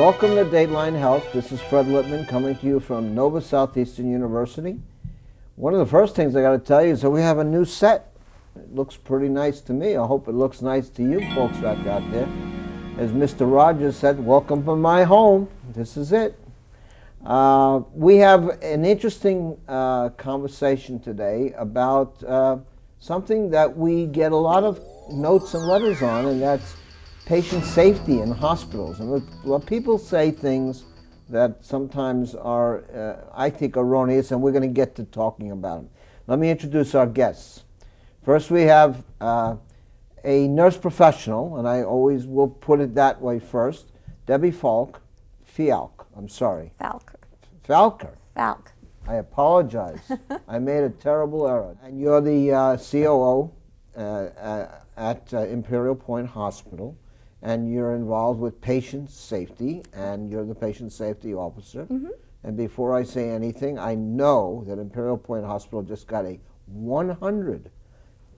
Welcome to Dateline Health. This is Fred Lippman coming to you from Nova Southeastern University. One of the first things I got to tell you is that we have a new set. It looks pretty nice to me. I hope it looks nice to you folks out there. As Mr. Rogers said, welcome to my home. This is it. We have an interesting conversation today about something that we get a lot of notes and letters on, and that's patient safety in hospitals. And people say things that sometimes are, I think, erroneous, and we're going to get to talking about them. Let me introduce our guests. First, we have a nurse professional, and I always will put it that way first, Debbie Falk. Falker. I apologize. I made a terrible error. And you're the COO at Imperial Point Hospital, and you're involved with patient safety, and you're the patient safety officer. Mm-hmm. And before I say anything, I know that Imperial Point Hospital just got a 100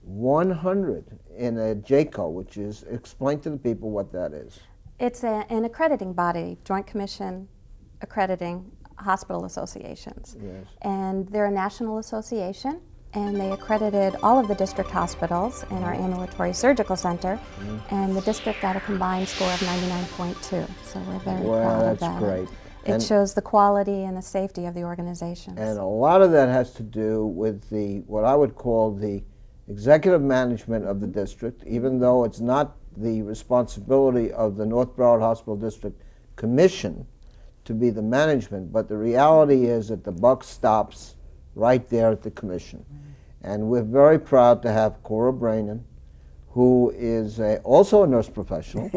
in a JCO, which is, explain to the people what that is. It's an accrediting body, Joint Commission accrediting hospital associations. Yes. And they're a national association, and they accredited all of the district hospitals in our ambulatory surgical center, and the district got a combined score of 99.2, so we're very proud of that. That's great. It shows the quality and the safety of the organizations. And a lot of that has to do with what I would call the executive management of the district, even though it's not the responsibility of the North Broward Hospital District Commission to be the management, but the reality is that the buck stops right there at the commission. And we're very proud to have Cora Braynon, who is also a nurse professional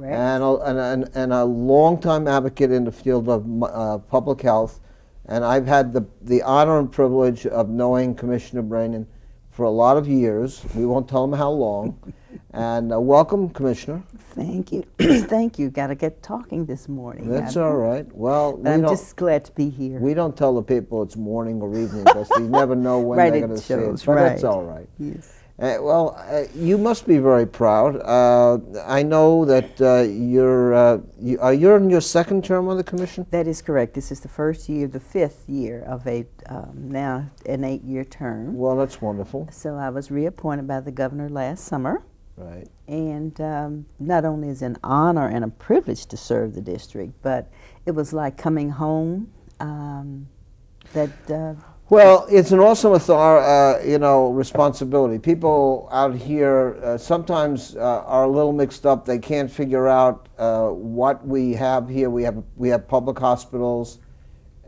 and a long-time advocate in the field of public health. And I've had the honor and privilege of knowing Commissioner Braynon for a lot of years. We won't tell him how long. And welcome, Commissioner. Thank you. Thank you. Got to get talking this morning. That's all right. Well, I'm just glad to be here. We don't tell the people it's morning or evening because you never know when they're going to see it. But that's all right. Yes. You must be very proud. I know that you're in your second term on the commission? That is correct. This is the first year, the fifth year of now an 8-year term. Well, that's wonderful. So I was reappointed by the governor last summer. Right. And not only is it an honor and a privilege to serve the district, but it was like coming home. Well, it's an awesome responsibility. People out here sometimes are a little mixed up. They can't figure out what we have here. We have public hospitals,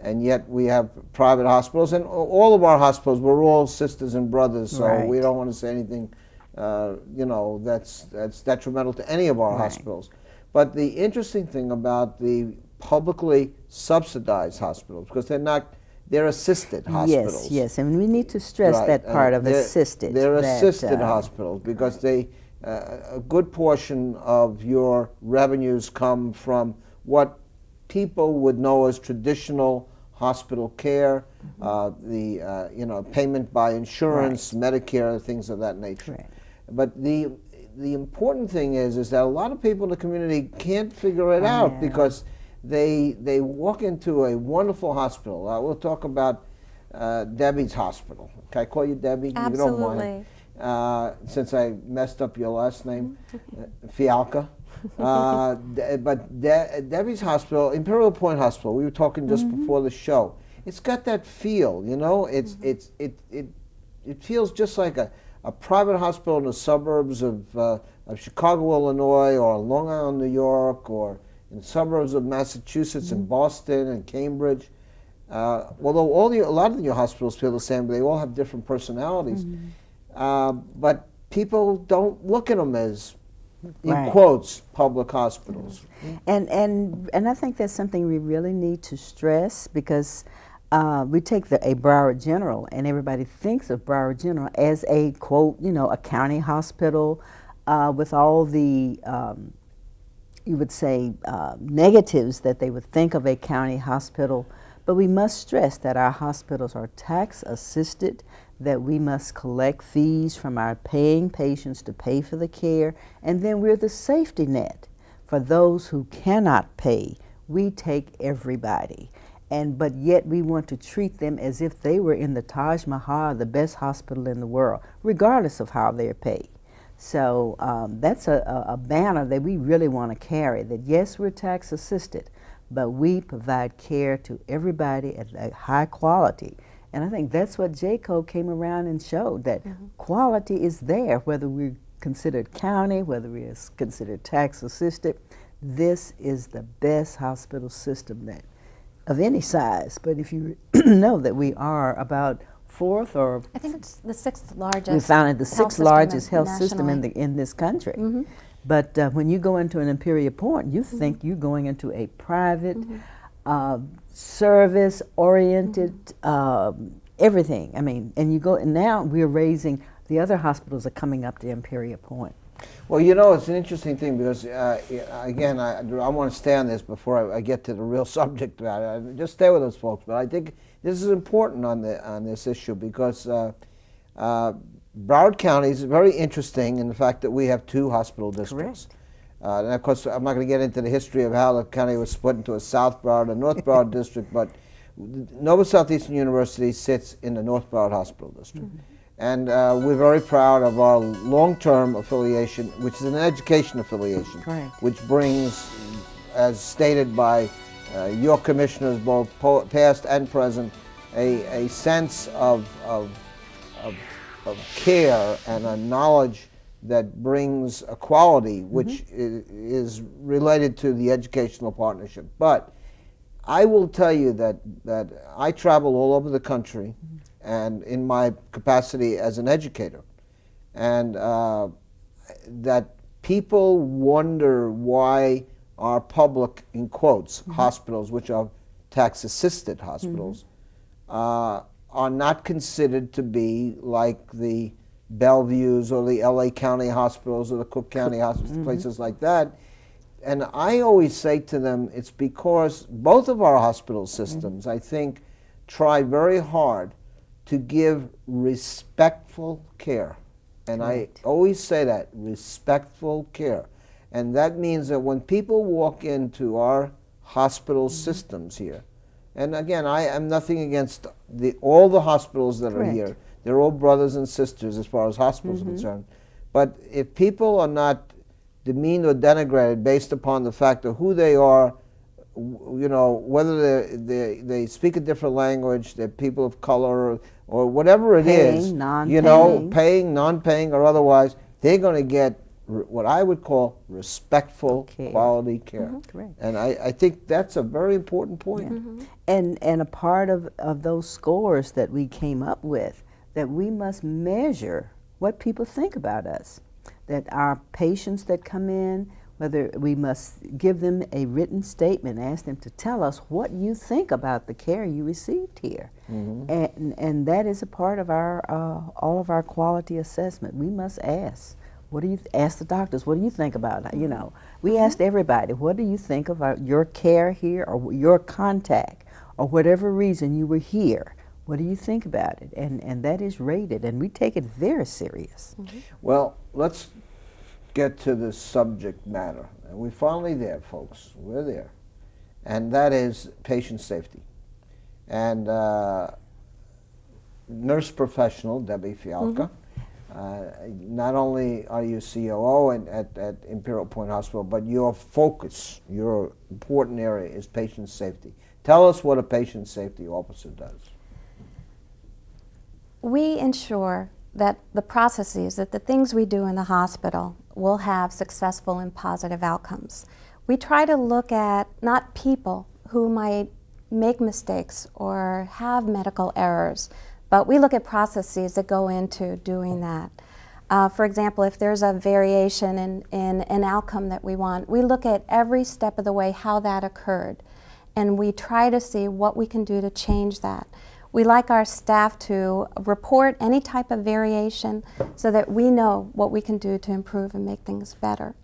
and yet we have private hospitals. And all of our hospitals, we're all sisters and brothers, so we don't want to say anything that's detrimental to any of our hospitals. But the interesting thing about the publicly subsidized hospitals, because they're assisted hospitals. Yes, and we need to stress that part of assisted. They're assisted hospitals because a good portion of your revenues come from what people would know as traditional hospital care, payment by insurance, Medicare, things of that nature. Right. But the important thing is that a lot of people in the community can't figure it out because they walk into a wonderful hospital. We'll talk about Debbie's hospiel. Can I call you Debbie? Absolutely. You don't mind. Since I messed up your last name, Fialka. But Debbie's hospital, Imperial Point Hospital, we were talking just before the show. It's got that feel, It feels just like a private hospital in the suburbs of Chicago, Illinois, or Long Island, New York, or in suburbs of Massachusetts and Boston and Cambridge. Although a lot of your hospitals feel the same, but they all have different personalities. But people don't look at them as, in quotes, public hospitals. And I think that's something we really need to stress, because we take a Broward General, and everybody thinks of Broward General as a, quote, a county hospital with all the you would say, negatives that they would think of a county hospital. But we must stress that our hospitals are tax assisted, that we must collect fees from our paying patients to pay for the care, and then we're the safety net for those who cannot pay. we take everybody. But yet we want to treat them as if they were in the Taj Mahal, the best hospital in the world, regardless of how they're paid. So that's a banner that we really want to carry, that yes, we're tax assisted, but we provide care to everybody at a high quality. And I think that's what JCO came around and showed, that quality is there, whether we're considered county, whether we're considered tax assisted. This is the best hospital system that of any size. But if you know that we are about fourth, or I think it's the sixth largest. we founded the sixth largest health system nationally. in this country. But when you go into an Imperial Point, you think you're going into a private, service-oriented, everything. I mean, and you go, and now we're raising, the other hospitals are coming up to Imperial Point. Well, you know, it's an interesting thing because, again, I want to stay on this before I get to the real subject about it. Just stay with us, folks. But I think this is important on this issue because Broward County is very interesting in the fact that we have two hospital districts. And of course, I'm not going to get into the history of how the county was split into a South Broward and North Broward district, but Nova Southeastern University sits in the North Broward Hospital District. And we're very proud of our long-term affiliation, which is an education affiliation, which brings, as stated by your commissioners, both past and present, a sense of care and a knowledge that brings a quality which is related to the educational partnership. But I will tell you that I travel all over the country and in my capacity as an educator, and that people wonder why our public, in quotes, hospitals, which are tax-assisted hospitals, are not considered to be like the Bellevues or the LA County hospitals or the Cook County hospitals, places like that. And I always say to them, it's because both of our hospital systems, I think, try very hard to give respectful care. And I always say that, respectful care. And that means that when people walk into our hospital systems here, and again, I am nothing against all the hospitals that are here. They're all brothers and sisters as far as hospitals are concerned. But if people are not demeaned or denigrated based upon the fact of who they are, you know, whether they speak a different language, they're people of color, or whatever it is, you know, paying, non-paying, or otherwise, they're going to get what I would call respectful quality care. And I think that's a very important point. And a part of those scores that we came up with, that we must measure what people think about us. That our patients that come in, whether we must give them a written statement, ask them to tell us what you think about the care you received here. And that is a part of our all of our quality assessment. We must ask. What do you ask the doctors? What do you think about it? You know, we asked everybody, what do you think about your care here, or your contact, or whatever reason you were here? What do you think about it? And that is rated, and we take it very serious. Well, let's get to the subject matter. And we're finally there, folks. We're there. And that is patient safety. And nurse professional, Debbie Fialka, not only are you COO at Imperial Point Hospital, but your focus, your important area is patient safety. Tell us what a patient safety officer does. We ensure that the processes, that the things we do in the hospital will have successful and positive outcomes. We try to look at not people who might make mistakes or have medical errors, but we look at processes that go into doing that. For example, if there's a variation in an outcome that we want, we look at every step of the way how that occurred, and we try to see what we can do to change that. We like our staff to report any type of variation so that we know what we can do to improve and make things better.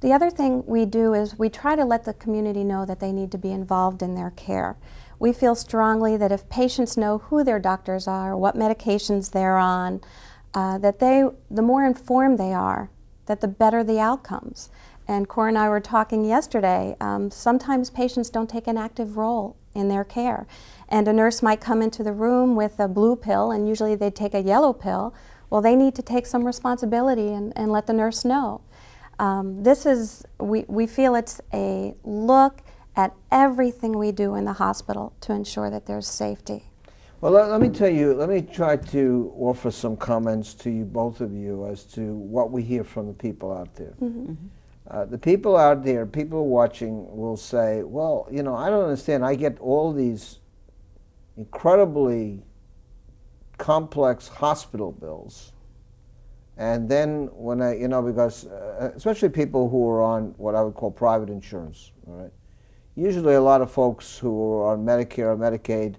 The other thing we do is we try to let the community know that they need to be involved in their care. We feel strongly that if patients know who their doctors are, what medications they're on, that the more informed they are, that the better the outcomes. And Cora and I were talking yesterday, sometimes patients don't take an active role in their care. And a nurse might come into the room with a blue pill, and usually they take a yellow pill. Well, they need to take some responsibility and let the nurse know. We feel it's a look at everything we do in the hospital to ensure that there's safety. Well, let me tell you, let me try to offer some comments to you, both of you, as to what we hear from the people out there. The people out there, people watching, will say, well, you know, I don't understand. I get all these incredibly complex hospital bills. And then when I, you know, because especially people who are on what I would call private insurance, all right? Usually a lot of folks who are on Medicare or Medicaid,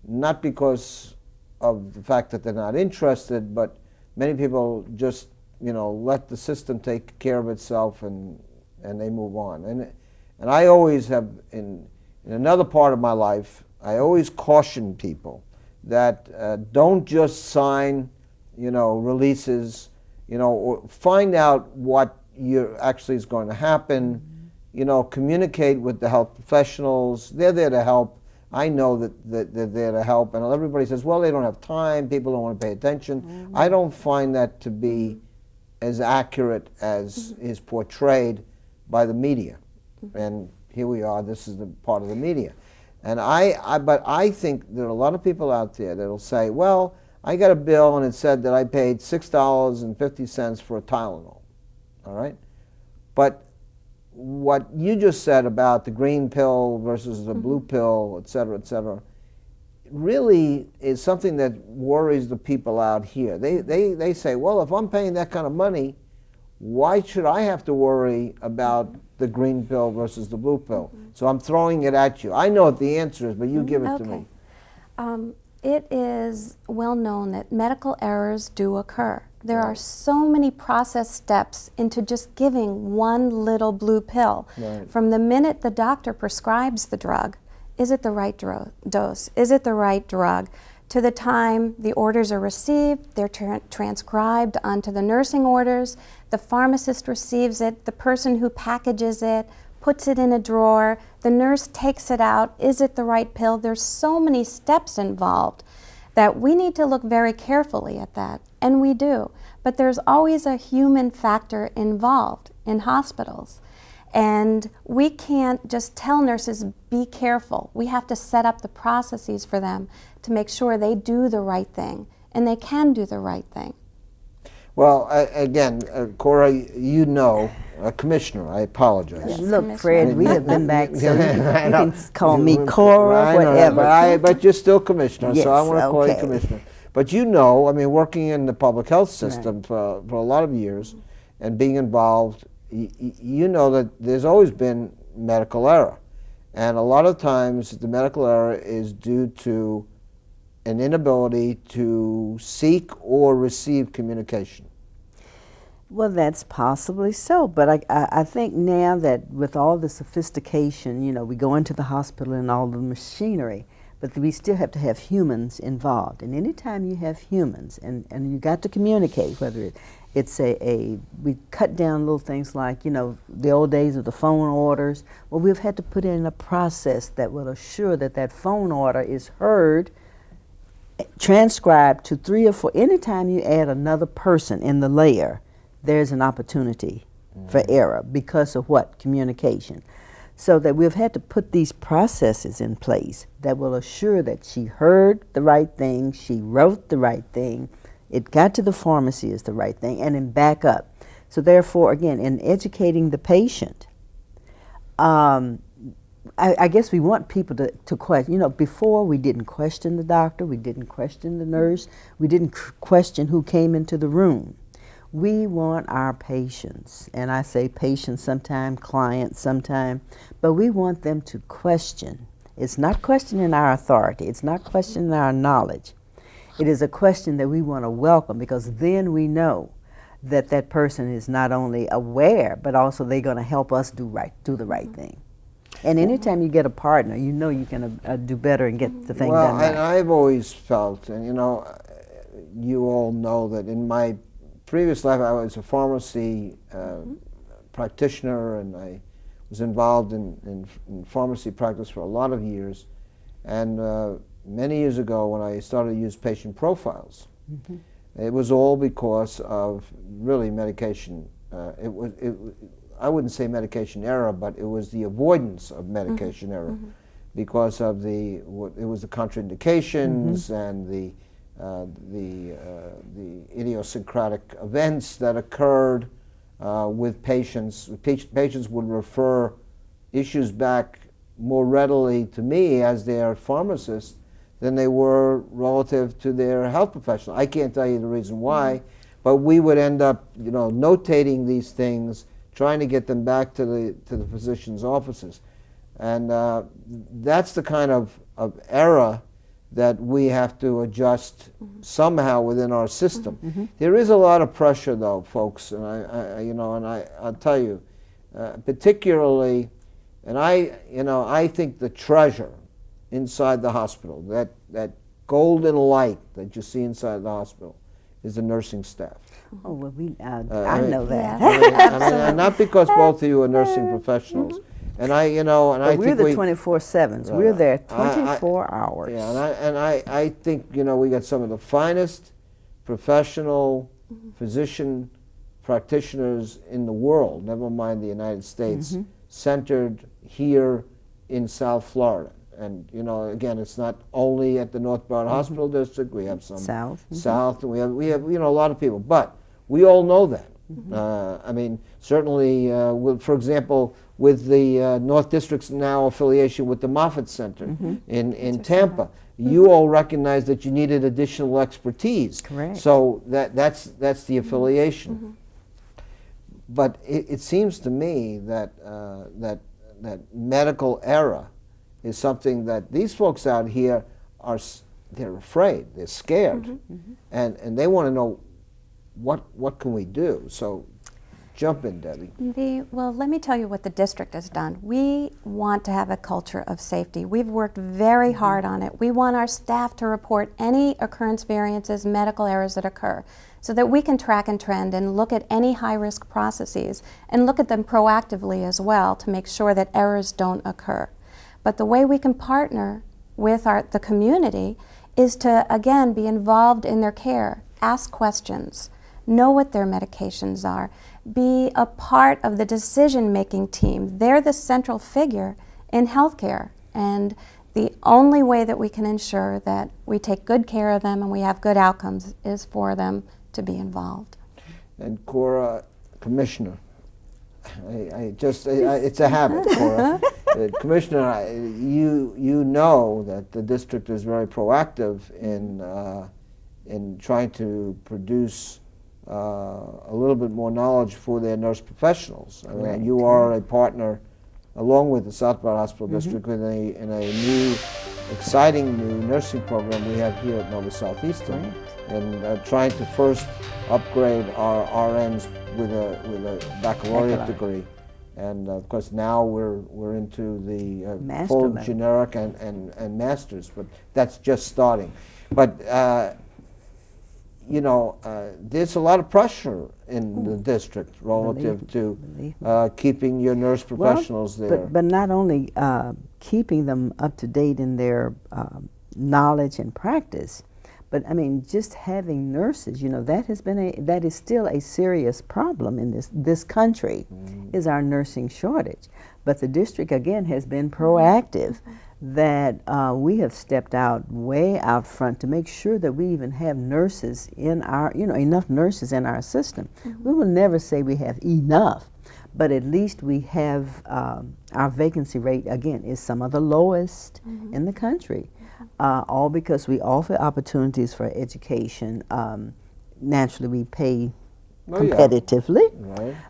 not because of the fact that they're not interested, but many people just, you know, let the system take care of itself and they move on. And I always have, in another part of my life, I always caution people that don't just sign, you know, releases, you know, or find out what actually is going to happen, you know, communicate with the health professionals. They're there to help. I know that they're there to help, and everybody says, well, they don't have time, people don't want to pay attention. I don't find that to be as accurate as is portrayed by the media. And here we are, this is the part of the media. And but I think there are a lot of people out there that'll say, well, I got a bill and it said that I paid $6.50 for a Tylenol, all right? But what you just said about the green pill versus the blue pill, et cetera, really is something that worries the people out here. They say, well, if I'm paying that kind of money, why should I have to worry about the green pill versus the blue pill? So I'm throwing it at you. I know what the answer is, but you give it to me. It is well known that medical errors do occur. There are so many process steps into just giving one little blue pill. From the minute the doctor prescribes the drug, is it the right dose? Is it the right drug? To the time the orders are received, they're transcribed onto the nursing orders, the pharmacist receives it, the person who packages it puts it in a drawer, the nurse takes it out, is it the right pill? There's so many steps involved that we need to look very carefully at that, and we do. But there's always a human factor involved in hospitals. And we can't just tell nurses, be careful. We have to set up the processes for them to make sure they do the right thing, and they can do the right thing. Well, again, Cora, you know, Commissioner, I apologize. Yes, Look, Fred, we have been back, so you can call me I Cora, know that, whatever. but you're still Commissioner, Yes, so I want to call you okay. Commissioner. But you know, I mean, working in the public health system for a lot of years and being involved, you know that there's always been medical error. And a lot of times the medical error is due to an inability to seek or receive communication. Well, that's possibly so, but I think now that with all the sophistication, you know, we go into the hospital and all the machinery, but we still have to have humans involved. And anytime you have humans, and you got to communicate, whether it's we cut down little things like, you know, the old days of the phone orders. Well, we've had to put in a process that will assure that that phone order is heard, transcribed to 3 or 4. Anytime you add another person in the layer, there's an opportunity for error because of what? Communication. So that we've had to put these processes in place that will assure that she heard the right thing, she wrote the right thing, it got to the pharmacy is the right thing, and then back up. So therefore, again, in educating the patient, I guess we want people to question. You know, before we didn't question the doctor, we didn't question the nurse, we didn't question who came into the room. We want our patients, and I say patients sometime, clients sometime, but we want them to question. It's not questioning our authority. It's not questioning our knowledge. It is a question that we want to welcome, because then we know that that person is not only aware, but also they're going to help us do the right thing. And anytime you get a partner, you know you can do better and get the thing done right. Well, and I've always felt, and you know, you all know that in my previous life I was a pharmacy practitioner, and I was involved in pharmacy practice for a lot of years. And many years ago, when I started to use patient profiles, it was all because of really medication. I wouldn't say medication error, but it was the avoidance of medication error because of it was the contraindications and the idiosyncratic events that occurred with patients. Patients would refer issues back more readily to me as their pharmacist than they were relative to their health professional. I can't tell you the reason why, but we would end up, notating these things, trying to get them back to the physician's offices, and that's the kind of error that we have to adjust somehow within our system. There is a lot of pressure, though, folks, and I'll tell you, particularly, and I think the treasure inside the hospital, that golden light that you see inside the hospital, is the nursing staff. Oh, well, I know that. And not because both of you are nursing professionals. And I we're think the 24/7s. We're there 24 hours. Yeah, and I think we got some of the finest professional physician practitioners in the world, never mind the United States, centered here in South Florida. And again, it's not only at the North Broward Hospital District. We have some South, and we have a lot of people. But we all know that. I mean, certainly, for example, with the North District's now affiliation with the Moffitt Center in Tampa, you all recognize that you needed additional expertise. Correct. So that's the affiliation. But it seems to me that that medical error is something that these folks out here they're afraid, they're scared, and they want to know what can we do. So jump in, Debbie. Well, let me tell you what the district has done. We want to have a culture of safety. We've worked very hard on it. We want our staff to report any occurrence variances, medical errors that occur, so that we can track and trend and look at any high-risk processes and look at them proactively as well to make sure that errors don't occur. But the way we can partner with the community is to, again, be involved in their care, ask questions, know what their medications are, be a part of the decision-making team. They're the central figure in healthcare, and the only way that we can ensure that we take good care of them and we have good outcomes is for them to be involved. And Cora, Commissioner, it's a habit, Cora. Commissioner, you know that the district is very proactive in trying to produce a little bit more knowledge for their nurse professionals. I mean, you are a partner, along with the South Broward Hospital District, in a new, exciting new nursing program we have here at Nova Southeastern, and trying to first upgrade our RNs with a baccalaureate degree. And of course now we're into the full generic and masters, but that's just starting. But there's a lot of pressure in the district relative to keeping your nurse professionals there. But not only keeping them up to date in their knowledge and practice, but I mean, just having nurses, that is still a serious problem in this country, is our nursing shortage. But the district, again, has been proactive, that we have stepped out way out front to make sure that we even have nurses in our, enough nurses in our system. We will never say we have enough, but at least we have, our vacancy rate, again, is some of the lowest in the country. All because we offer opportunities for education. Naturally, we pay competitively,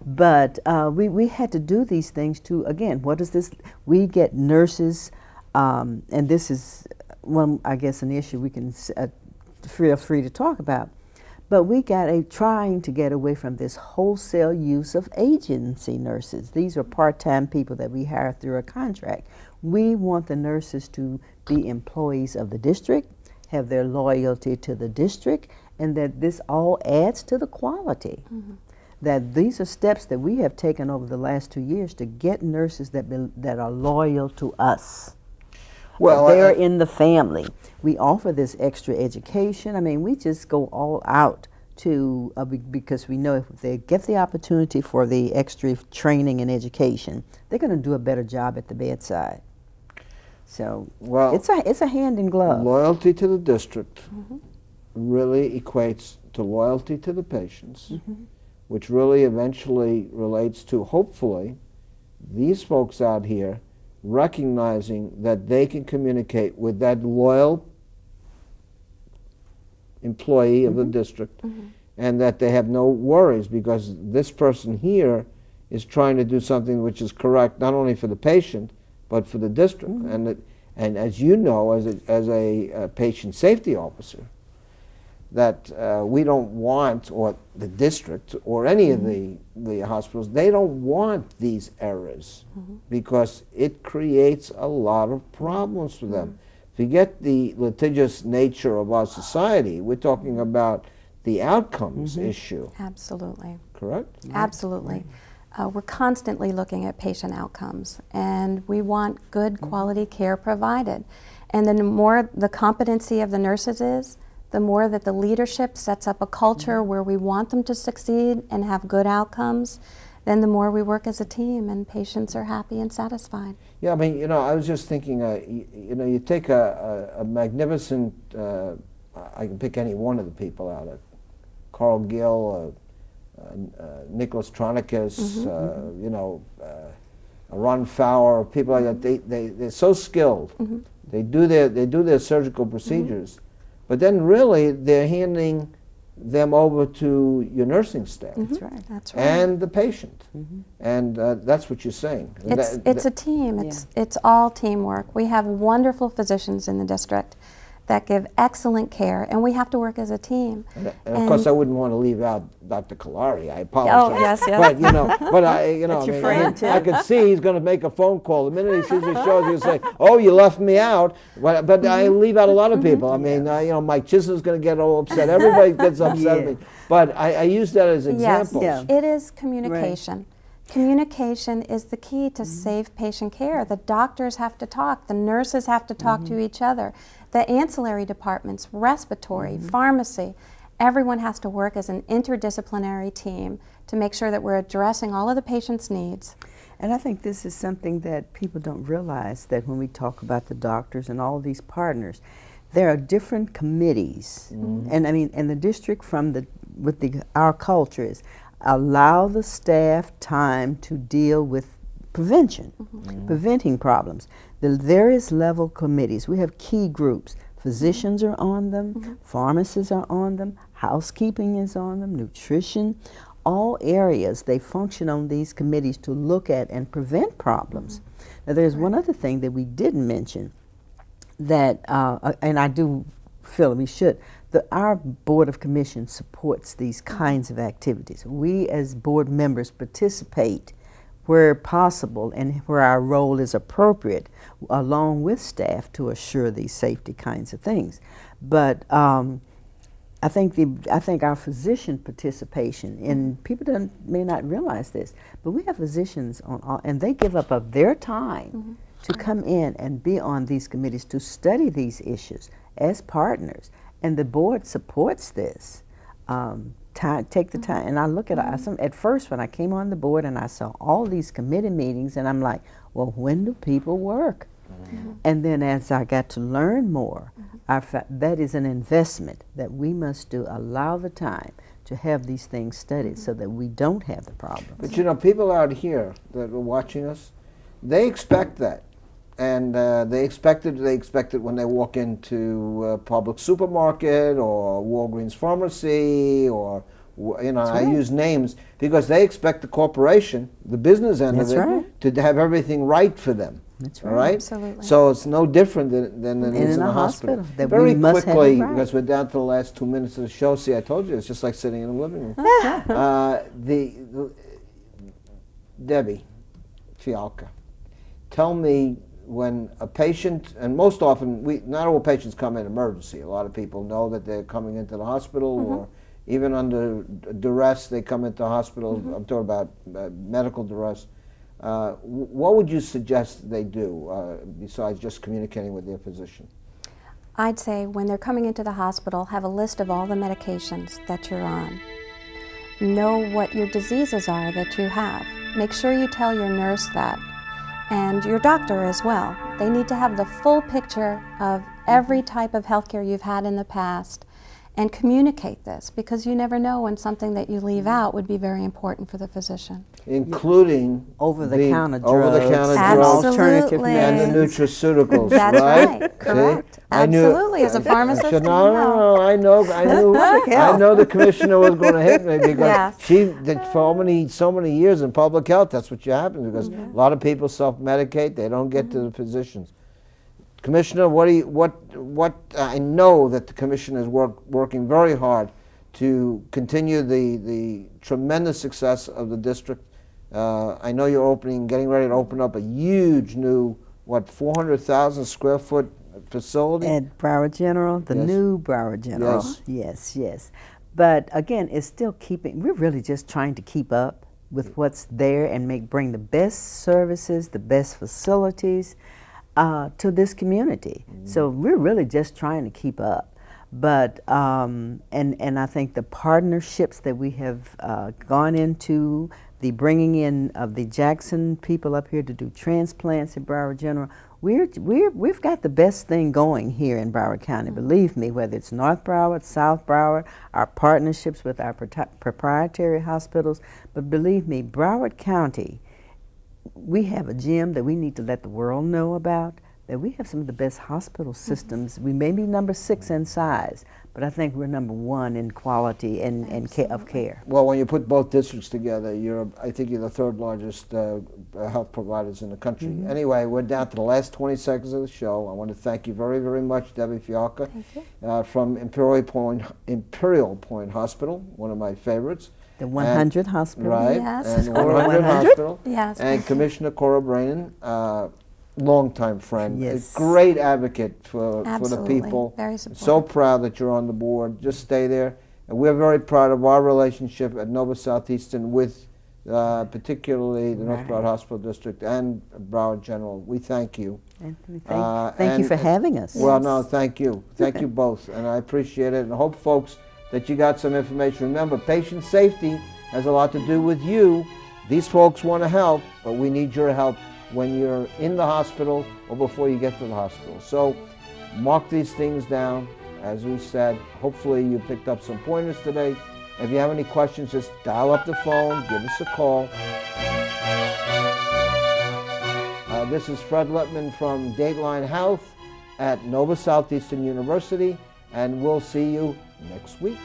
but we had to do these things to, again, what is this? We get nurses, and this is one, I guess, an issue we can feel free to talk about, but we got trying to get away from this wholesale use of agency nurses. These are part-time people that we hire through a contract. We want the nurses to be employees of the district, have their loyalty to the district, and that this all adds to the quality. that these are steps that we have taken over the last 2 years to get nurses that are loyal to us. Well, They're in the family. We offer this extra education. I mean, we just go all out to, because we know if they get the opportunity for the extra training and education, they're going to do a better job at the bedside. So well, it's a hand in glove. loyalty to the district really equates to loyalty to the patients, which really eventually relates to, hopefully, these folks out here recognizing that they can communicate with that loyal employee of the district and that they have no worries because this person here is trying to do something which is correct not only for the patient but for the district. And as you know, as a patient safety officer, that we don't want, or the district or any of the hospitals, they don't want these errors because it creates a lot of problems for them. Forget the litigious nature of our society. We're talking about the outcomes issue. Absolutely. Correct? Absolutely. We're constantly looking at patient outcomes, and we want good quality care provided. And the more the competency of the nurses is, the more that the leadership sets up a culture where we want them to succeed and have good outcomes, then the more we work as a team and patients are happy and satisfied. Yeah, I mean, I was just thinking, you take a magnificent, I can pick any one of the people out, Carl Gill, Nicholas Tronicus, Ron Fowler, people like that. They're so skilled. They do their surgical procedures, but then really they're handing them over to your nursing staff. That's right. That's right. And the patient, and that's what you're saying. It's a team. It's all teamwork. We have wonderful physicians in the district that give excellent care, and we have to work as a team. And of course, I wouldn't want to leave out Dr. Kalari. I apologize. Oh, yes, yes. But That's your friend, too. I could see he's going to make a phone call. The minute he sees the show, he'll say, "Oh, you left me out." But I leave out a lot of people. I mean, Mike Chisholm's going to get all upset. Everybody gets upset at me. But I use that as examples. Yes, it is communication. Right. Communication is the key to safe patient care. The doctors have to talk. The nurses have to talk to each other. The ancillary departments, respiratory, pharmacy, everyone has to work as an interdisciplinary team to make sure that we're addressing all of the patient's needs. And I think this is something that people don't realize, that when we talk about the doctors and all these partners, there are different committees. And I mean, and the district our culture is allow the staff time to deal with prevention, preventing problems. The various level committees, we have key groups. Physicians are on them, pharmacists are on them, housekeeping is on them, nutrition, all areas. They function on these committees to look at and prevent problems. Now there's one other thing that we didn't mention that, and I do feel we should, our Board of Commissions supports these kinds of activities. We as board members participate where possible and where our role is appropriate, along with staff, to assure these safety kinds of things. But I think our physician participation, and people may not realize this, but we have physicians and they give up of their time to come in and be on these committees to study these issues as partners. And the board supports this. Take the time, and I look at at first when I came on the board and I saw all these committee meetings, and I'm like, well, when do people work? And then as I got to learn more, I found that is an investment that we must do. Allow the time to have these things studied so that we don't have the problems. But people out here that are watching us, they expect that. And they expect it when they walk into a public supermarket or Walgreens pharmacy, or I use names because they expect the corporation, the business end of it, to have everything right for them. That's right. All right? Absolutely. So it's no different than it is in a hospital. Very quickly, because we're down to the last 2 minutes of the show. See, I told you, it's just like sitting in a living room. Debbie Fialka, tell me, when a patient, and most often, not all patients come in emergency. A lot of people know that they're coming into the hospital, or even under duress, they come into hospitals. I'm talking about medical duress. What would you suggest they do besides just communicating with their physician? I'd say when they're coming into the hospital, have a list of all the medications that you're on. Know what your diseases are that you have. Make sure you tell your nurse that, and your doctor as well. They need to have the full picture of every type of healthcare you've had in the past, and communicate this, because you never know when something that you leave out would be very important for the physician. Including Over-the-counter drugs, over-the-counter and drugs, alternative Absolutely. and the medicines. nutraceuticals, That's right? right, correct. See? I knew- Absolutely, as a pharmacist, No, you know. I know the commissioner was going to hit me because Yes. she did for so many years in public health. That's what happens because a lot of people self-medicate. They don't get to the physicians. Commissioner, what I know that the commission is working very hard to continue the tremendous success of the district. I know you're getting ready to open up a huge new 400,000 square foot facility At Broward General, the Yes. new Broward General. Yes. But again, it's still we're really just trying to keep up with what's there and bring the best services, the best facilities to this community. So we're really just trying to keep up. But, and I think the partnerships that we have gone into, the bringing in of the Jackson people up here to do transplants at Broward General, we've got the best thing going here in Broward County, believe me, whether it's North Broward, South Broward, our partnerships with our proprietary hospitals. But believe me, Broward County, we have a gem that we need to let the world know about, that we have some of the best hospital systems. We may be number 6 in size, but I think we're number 1 in quality and of care. Well, when you put both districts together, I think you're the third largest health providers in the country. Anyway, we're down to the last 20 seconds of the show. I want to thank you very, very much, Debbie Fialka, from Imperial Point Hospital, one of my favorites. The 100 Hospital. Right, Yes. and 100 Hospital. Yes. And Commissioner Cora Braynon, longtime friend, Yes. a great advocate for the Absolutely. people. Very supportive. So proud that you're on the board. Just stay there. And we're very proud of our relationship at Nova Southeastern with particularly the North Broward Hospital District and Broward General. We thank you. Anthony, thank you for having us. Well, no, thank you. Thank you both. And I appreciate it. And I hope, folks, that you got some information. Remember, patient safety has a lot to do with you. These folks want to help, but we need your help when you're in the hospital or before you get to the hospital. So mark these things down. As we said, hopefully you picked up some pointers today. If you have any questions, just dial up the phone, give us a call. This is Fred Lippman from Dateline Health at Nova Southeastern University, and we'll see you next week.